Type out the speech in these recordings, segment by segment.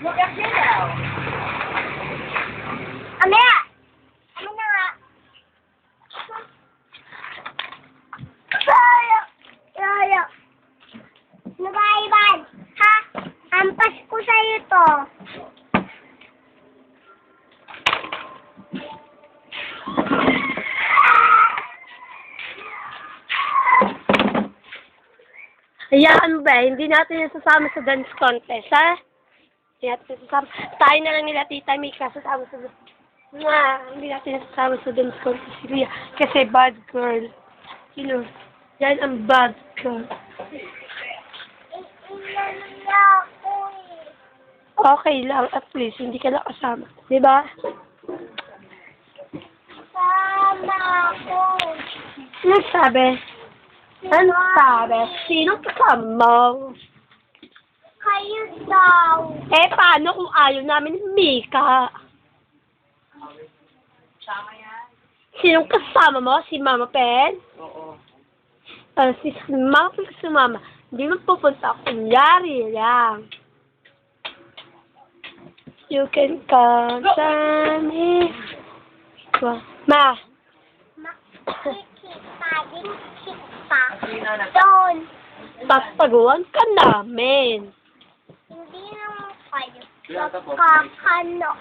Look at you now. Amaya! Ano na nga? Lolo! Ano ba, Ivan? Ha? Ampas ko sa'yo to. Hayaan mo ba, hindi natin yung sasama sa dance contest, ha? Hindi natin yung sasama. Tayo na lang nila, Tita Mika, sasama sa hindi natin yung sasama sa dance contest si Ria. Kasi bad girl. You know, yan ang bad girl. Okay lang, at least, hindi ka lang kasama. Diba? Sama ko. Anong sabi? Anong sabi? Sinong kasama? Kayo daw. Eh, paano kung ayaw namin ni Mika? Sama yan. Sinong kasama mo? Si Mama Pen? Oo. Si Mama Pen kasi Mama. Hindi mo pupunta. Kunyari lang. You can come to me. Ma. Makikita din kita. Doon. Tataguan ka namin. Hindi naman kayo kakanood.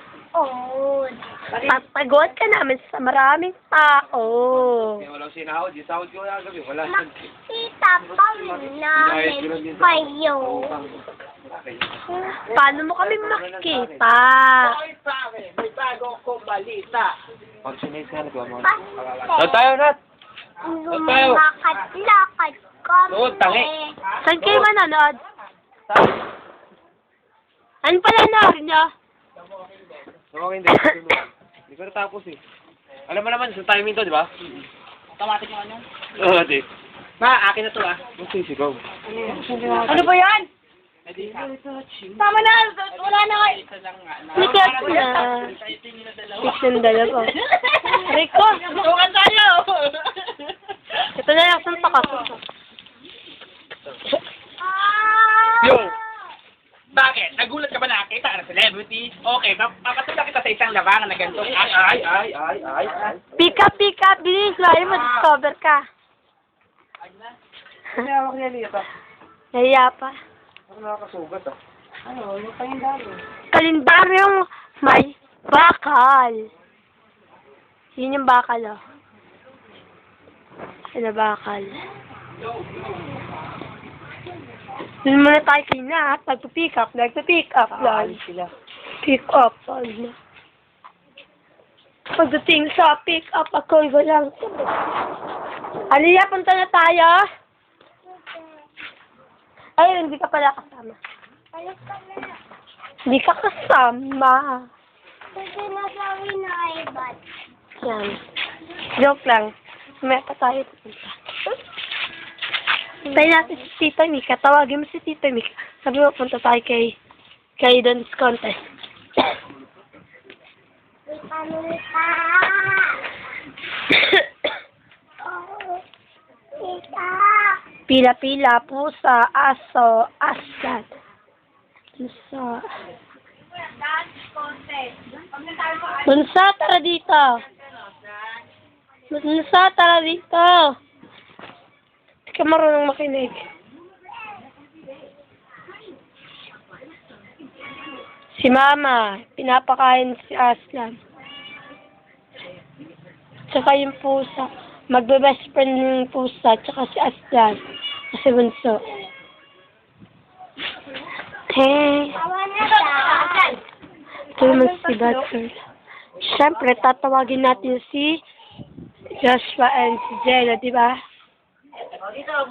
Tataguan ka namin sa maraming tao. Walang sinahod. Yung sahod ko yung gabi. Wala. Makita pa rin namin kayo. Paano mo kami makikita? Ay, pare, may bago akong balita. Pag sinay ka, nagawa mo. Kasi, Doon tayo, Nat! lumakad-lakad kami. Doon, tangi. Saan kayo manonood? Ano pala nanood nyo? Oo, hindi. Hindi ko natapos eh. Alam mo naman, sa timing to, di ba? Automatic naman yan. Oo, di. Ma, akin na to ah. Magsisigaw. Ano ba yan? Tama na! Wala na nga! Sikat na. Sikat ng dalawa. Rico! Bukan tayo! Ito na lang, saan pa ka? Yo! Bakit? Nagulat ka ba nakita ka na celebrity? Okay, papatula kita sa isang labangan na ganito. Ay. Pick up, bilis. Lalo ma-discover ka. Hawak niya niya ito. Nahiya pa. Ako nakakasugat ah. Ano? Yung kalendaryo. Kalendaryong may bakal. Yun yung bakal, oh. Ano bakal? Doon muna tayo kina, at nagpa-pick up lang. Pick up, ano. Pagdating sa pick up, ako'y walang sabi. Aliyah, punta na tayo. Ay, hindi ka pala kasama. Alas ka na. Hindi ka kasama. Kasi nasabi na Ivan. Yan. Joke lang. May pa tayo pupunta. Tayo natin si Tita Mika. Tawagin mo si Tita Mika. Sabi mo, punta tayo kay dance contest. Ipanita. Oh, Tita. Pila-pila, pusa, aso, aslan. Pusa. Bunsa, tara dito. Bunsa, tara dito. Hindi ka marunong makinig. Si Mama, pinapakain si Aslan. Tsaka yung pusa. Magbe-best friend yung pusa, tsaka si Aslan. Kasi bunso. Hey. Tawa na siya. Ito naman si Bad Girl. Siyempre, tatawagin natin si Joshua and si Jello, di ba?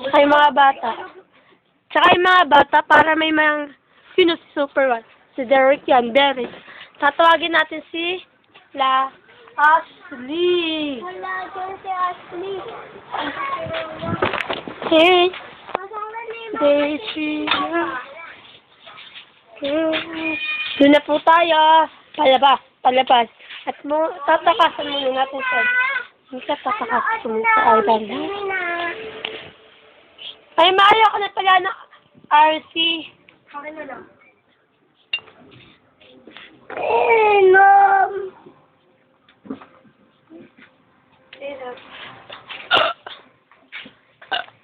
Tsaka yung mga bata. Tsaka yung mga bata, para may mga, sino si Super One? Si Derek yan, Derek. Tatawagin natin si Ashley. Wala dyan si Ashley. Hey, Kasama na yung mga Daisy. Doon na po tayo. Palabas. At tatakasan muna natin siya. Hindi ka tatakasan muna sa Ivan. Ay, Mario, ako na pala ng RC. Okay na lang. Inom.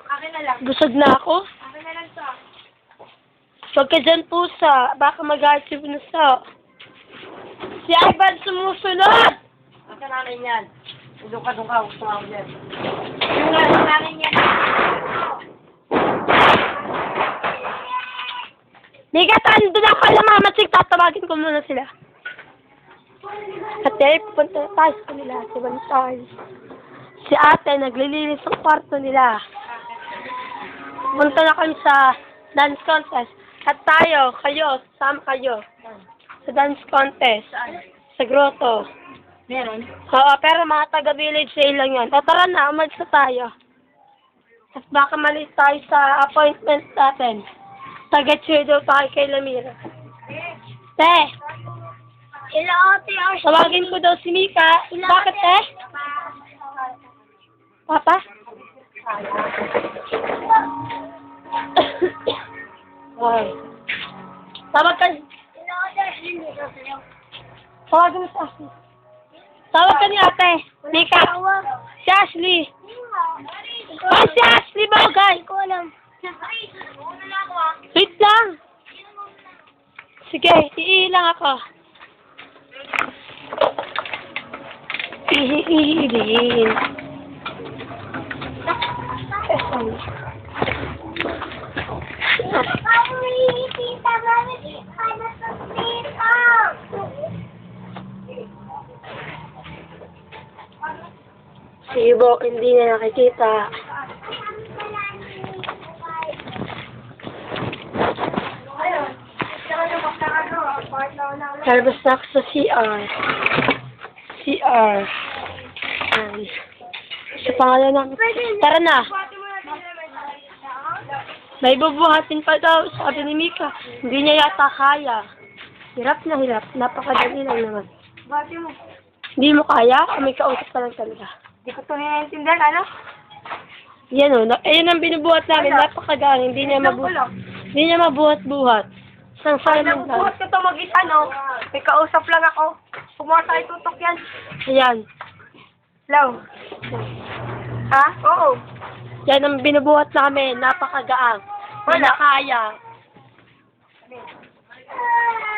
Akin na lang. Busog na ako. Akin na lang to. Huwag ka dyan, pusa. Baka mag-aarchi mo sa. Si Ivan sumusunod! Akin namin yan. Doon ka. Gusto mo yan. Yung ano namin yan. Nika, doon ako lang, mama. Sige, tatawagin ko muna sila. Ate, pupunta na tayo sa kanila. Si Bantay. Si ate, naglilinis ng kwarto nila. Punta na kami sa dance contest. At tayo, kayo, sama kayo. Sa dance contest. Sa grotto. Meron? Oo, pero mga taga-village sale lang yan. O tara na, umalis na tayo. At baka mali tayo sa appointment natin. Taga-cheer daw tayo kay Lamira. Te, Hello, Ate Ash. tawagin ko daw si Mika. Bakit, te? Papa? Ay. Tawag ka. Hello, Ate Ash. Tawagin mo si Ashley. Tawag ka ni ate. Mika. Si Ashley. Ay, si Ashley Bagay. Ko alam. Wait lang. Sige, iilang ako. Ihihihin. Tita, mami. Ano sa tita? Si Ibo, hindi na nakikita. Talbos na ako sa CR. CR. Yan. Sa pangalan namin. Tara na. May bubuhatin pa daw, sabi ni Mika. Hindi niya yata kaya. Hirap na hirap. Napakadali lang naman. Bati mo. Hindi mo kaya? O may kausap ka lang talaga? Hindi ko ito naiintindihan, ano? Yan o. Ayun ang binubuhat namin. Napakagaling. Hindi niya mabuhat-buhat. Isang salamang lang. Nabubuhat ko ito mag-isa, no? May kausap lang ako. Kumuha tayo tutok yan. Ayan. Hello? Ha? Oo. Yan ang binubuhat namin. Napakagaang. Wala kaya.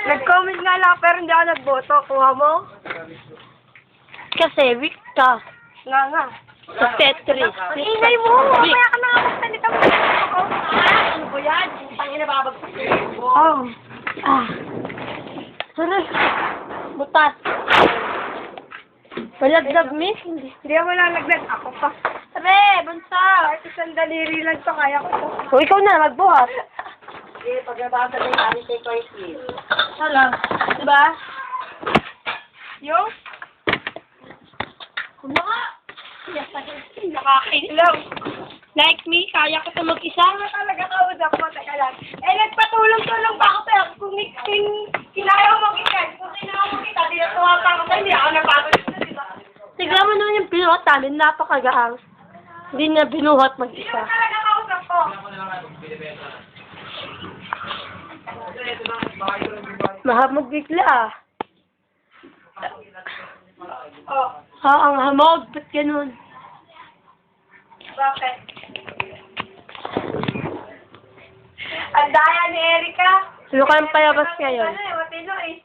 Nag-comment nga lang pero hindi ako nagboto. Kuha mo? Kasi weak ka. Nga. Sa Tetris. Ang ingay mo! Kaya ka na nga magsalita mo. Ano ba yan? Tangina babagsak. Oh. Ah. Sunod. Butas. Malagdag, miss. Hindi. Hindi ako lalaglag. Ako pa. Sabi, bunsa. Kahit isang daliri lang to, kaya ko to. O, ikaw na, magbuhat. Sige, paglabasa din namin kay Koisin. Hala. Diba? Yung? Ano ka? Nakakainis. Like me, kaya ko ito mag-isa. Ano talaga kausap mo? Teka lang. Nagpatulong-tulong pa ako pero kung kinaya mo kita, kung kinaya mo kita, di na tuwa pa ako sa'yo, hindi ako napagod ito, di ba? Tignan mo naman yung binuhat namin, napakagaang. Hindi niya binuhat Hindi mag-isa. mo talaga kausap ko. Mahamog bigla ah. Oh, Ang hamog, ba't ganun? bakit? Ang daya ni Erika. Ano kayong palabas ngayon? Ano matino eh.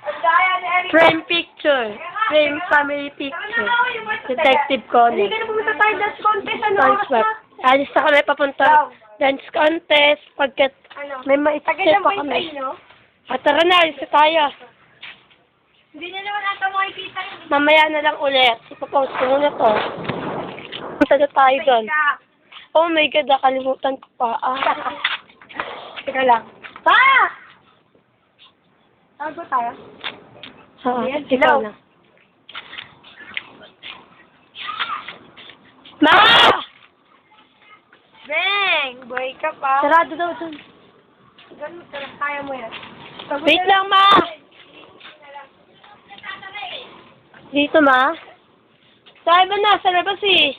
Ang daya ni Erika. Frame picture. Frame family picture. Detective Conan. Hindi ka na pumunta tayo dance contest. Ano oras Dance na? Alis na kami papunta. Dance contest. Pagkat Ano? may maisip Tagal pa lang ba yung kami. sa inyo? At tara na, alis na tayo. Hindi na naman ata makikita yung Mamaya na lang ulit. Ipapost ko muna to. Punta na tayo doon. ka. Oh my God, nakalimutan ko pa. Teka lang. Pa! Tago tayo? Ayan, Ikaw hello. na. Ma! Beng! Boy ka pa. Sarado daw doon. Ganun, kaya mo yan. Wait lang, Ma! Dito, Ma? Saan ba na? Sa labas eh.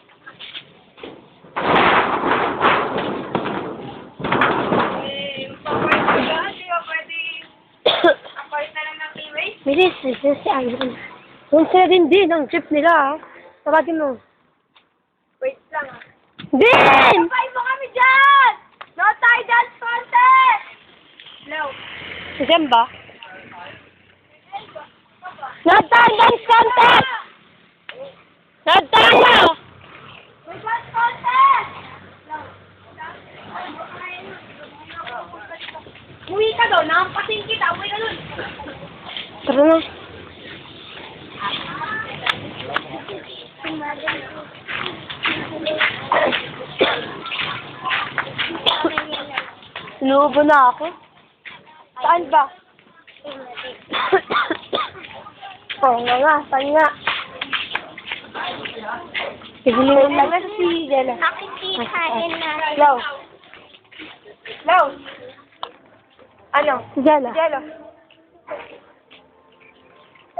Hindi ka pwede Bilis, si Andrew. Doon sila din ang jeep nila, ha? Tawagin mo. Wait lang ah. Din! Sabay mo kami dyan! No tie dance contest! No. Diyan ba? Nagtandang contest! Nagtanda! May dance contest! Uwi ka daw, nakapating kita. Uwi ka dun. Tara na. Sinuubo na ako. Saan ba? Oo nga, saan nga? Sigilingan lang na si Jella. Nakikikain na. Hello. Hello. Ano? Si Jella. Jello.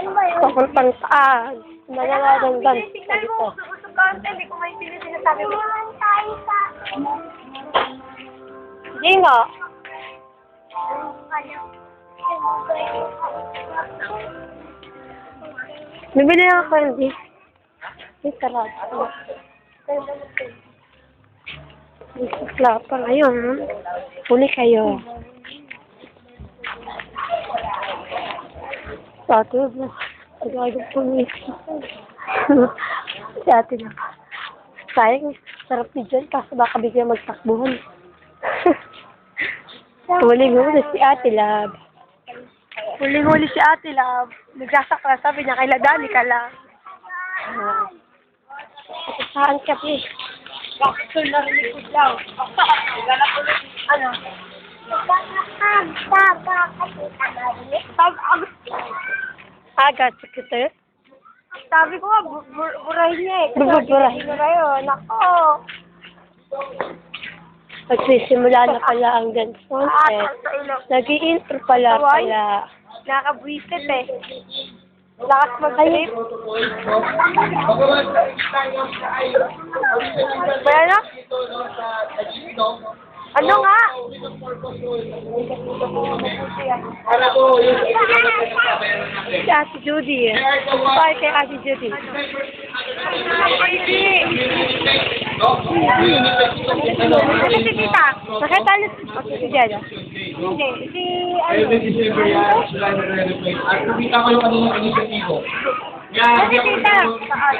Ano ba yun? Papuntang taas. Nangangagangan. Tignan mo, usog ka. Hindi ko maintindihan sinasabi mo. Tayo sa... Hindi nga. Bibili ako candy. May karat. May sakla pa ngayon. Huli kayo. Sa ate mo. Tagagod po niya. Si ate na. Sayang, sarap ni John kasi baka bigyan magtakbuhan. Huling-huli si Ate Lab. Huling-huli si Ate Lab. Nagsasakla, sabi niya, kaila Dani ka lang. Ate, saan ka, please? Bakit na rinig daw? Ano? Agad, sekreter. Sabi ko nga, burahin niya eh. Burahin. Burahin. Nako. Magsisimula na pala ang dance contest. Sa ilong. Nag-i-intro pala. Nakabwisit eh. Lakas mag-trip. Kaya na? Ano nga? Si Ate Judy. Bye kay Ate Judy. Ano si tita? Nakita niyo si Jella. Hindi. Si Ayun din December yan, sila na re-reflect. At nakita ko yung kanilang inisyatibo. Yan, Si tita. Saan?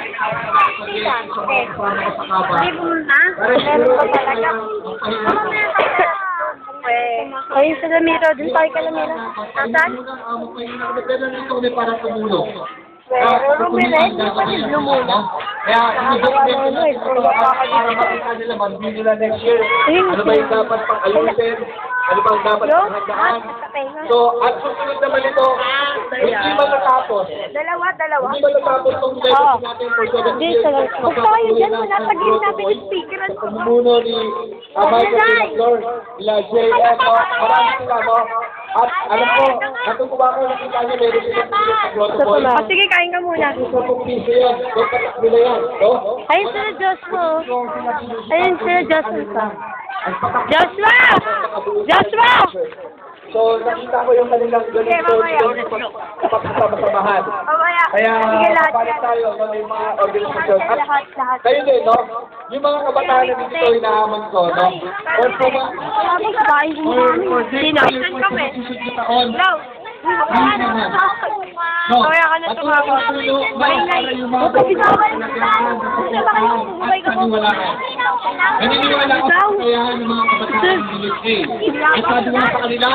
Tita. Hindi pumunta? Meron ba talaga? Ayun sa Lamiro. Dun tayo ka Lamiro. Nasaan? Magkailan ito kami parang tumulong. Lumiret, hindi pa rin lumuna. Kaya, para makita nila, mag-view nila next year. Ano ba yung dapat pang ayusin? Ano ba ang dapat pang handaan? So, at susunod naman ito, hindi ba natapos? Dalawa. Hindi ba natapos itong message natin for 7 Hindi, years? talaga. Kung tayo dyan, wala sa gilid natin yung speakeran ko. Pamumuno ni Michael Flor, nila JF, marami sila, no? At alam ko, natutuwa ko nakita niyo meron silang pilit sa Grotto Boy. O, sige, kain ka muna. Sa piso yan, so patakbo na yan, no? Ayun sila Joshua. Ayun sila Joshua. Ang patakbo Joshua! Joshua! So, nakita ko yung kanilang ganun pagkakasamahan. Mamaya. Kaya, Sige, lahat kapalit yan. tayo ng yung mga organisasyon. At Lahat. kayo din, no? Yung mga kabataan na dito hinahamon ko, no? Or po ba? Sino? Hello. No. Kaya ka na At tumawag. tulo, para yung mga naniniwala ko sa kakayahan ng mga kabataan ng USA. At sabi ko na sa kanila,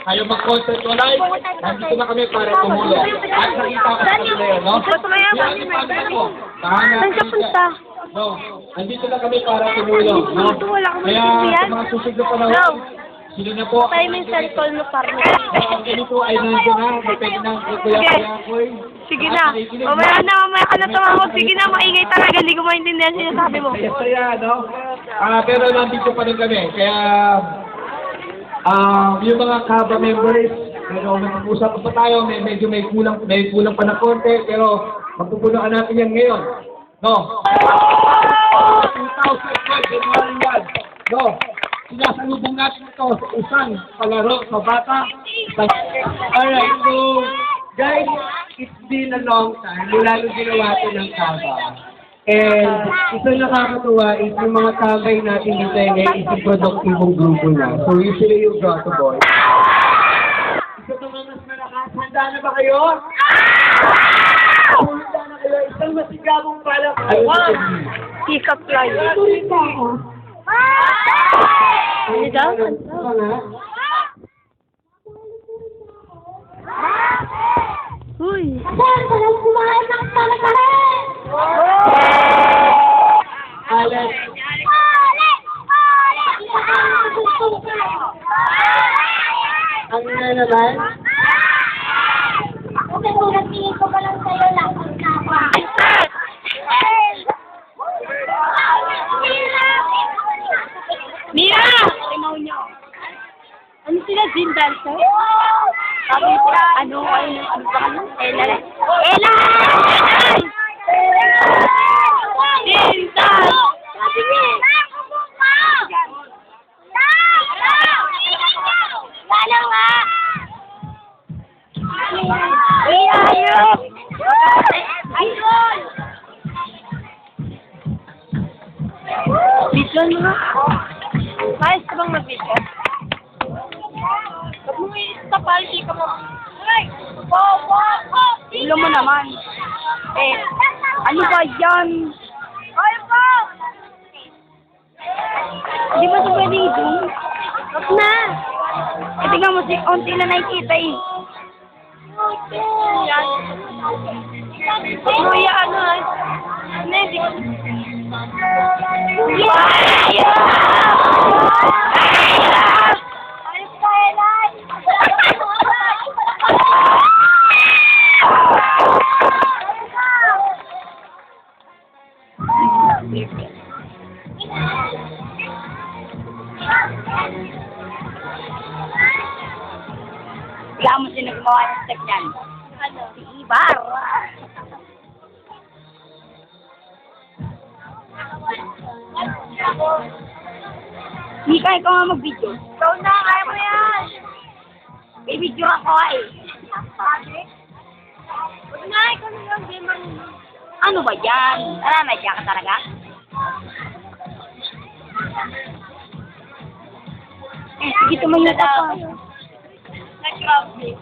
ayaw mag-conceptualize, nandito na kami para tumulong. At nakita ko sa kanila yun, no? Saan ka punta? No, andito na kami para tumulong, no? Kaya sa mga susunod na panahon, sino na po? Tayo minsan call mo partner. Ganito ay nandiyan na, depende ng kuya-kuya-kuy. Sige na. Mamaya ka na tumawag. Sige na, maingay talaga. Hindi ko maintindihan sinasabi mo. Kaya, no? Pero nandito pa rin kami. Kaya, yung mga KABA members, pero mag-usap pa tayo, medyo may kulang pa na konti, pero magpupunuan natin yan ngayon. No? 2012, January 1. No? Sinasalubong natin ito sa isang palaro sa bata. Alright, so, Guys, it's been a long time mula nung ginawa ito ng Kaba. And ito nakakatuwa is yung mga kabay natin dito ay isang produktibong grupo na. So usually yung Grotto Boys. Isa ito mga mas malakas. Handa na ba kayo? Handa na kayo. Isang masigabong palakpakan. Pick-up line. Ano daw? Uy. Alex. Ano na naman? Tingin ko pa lang sa'yo lang ang tama. Mia! Ano sila, Jin Dancer? Sabi sila, ano ba ano? Ella! Ella! Jin Dan! Sabi niya, wala nga. Ayun! Ayun! Vision mo. Ayos ka bang mag-vision? Ba't mo i-stop, Aldi ka mo? Ulo mo naman. Eh, ano ba yan? Ay po! Di ba ito pwede i-zoom? Wag na. Eh, tingnan mo si onti na nakikita eh. Yan. Ba't mo ano eh? Ano eh, di ko... Ayos ka, Elay! Wala mo sino gumawa ng step niyan. Si Ibar. Mika, ikaw nga mag-video. Ikaw na, kaya mo yan! May video ako eh. Huwag na, ikaw na lang, di marunong. Ano ba yan? Nananadya ka talaga? Eh, sige, tumayo ka pa. Nag-grabe.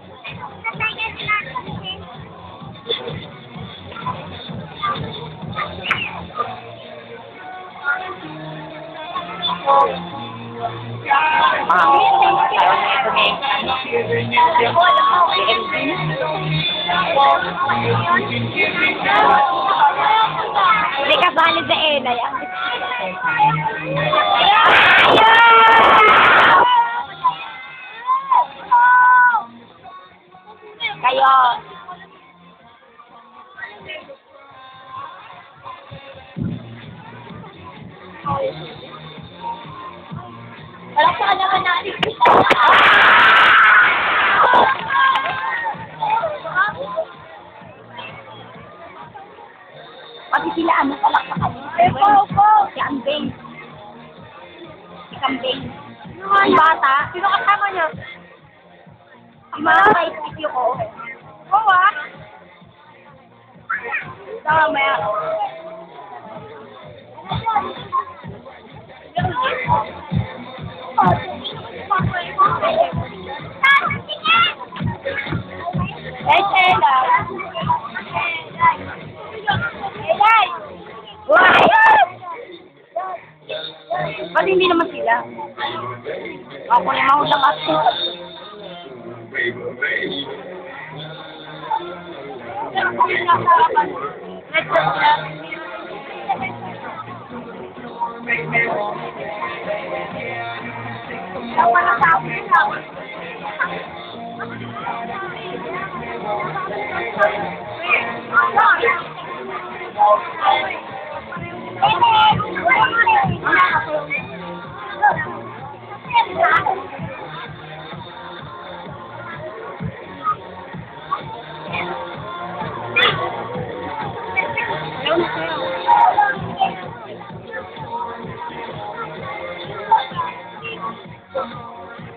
Hindi ka bali sa Ella yan. Kayo. Wala pa ka naman natin kita. Pati sila ano palakpakan. Si Ambing. Si Kambing. Yung bata. Sino kasama niya? Yung mga ka-isipyo ko. Oo ah. Tama maya. Hey, Ella. Elay! Ba't hindi naman sila? Ako na mahusang ato.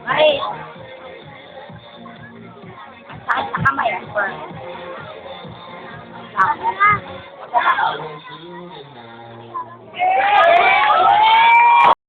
Ay! Sakit sa kamay, ah.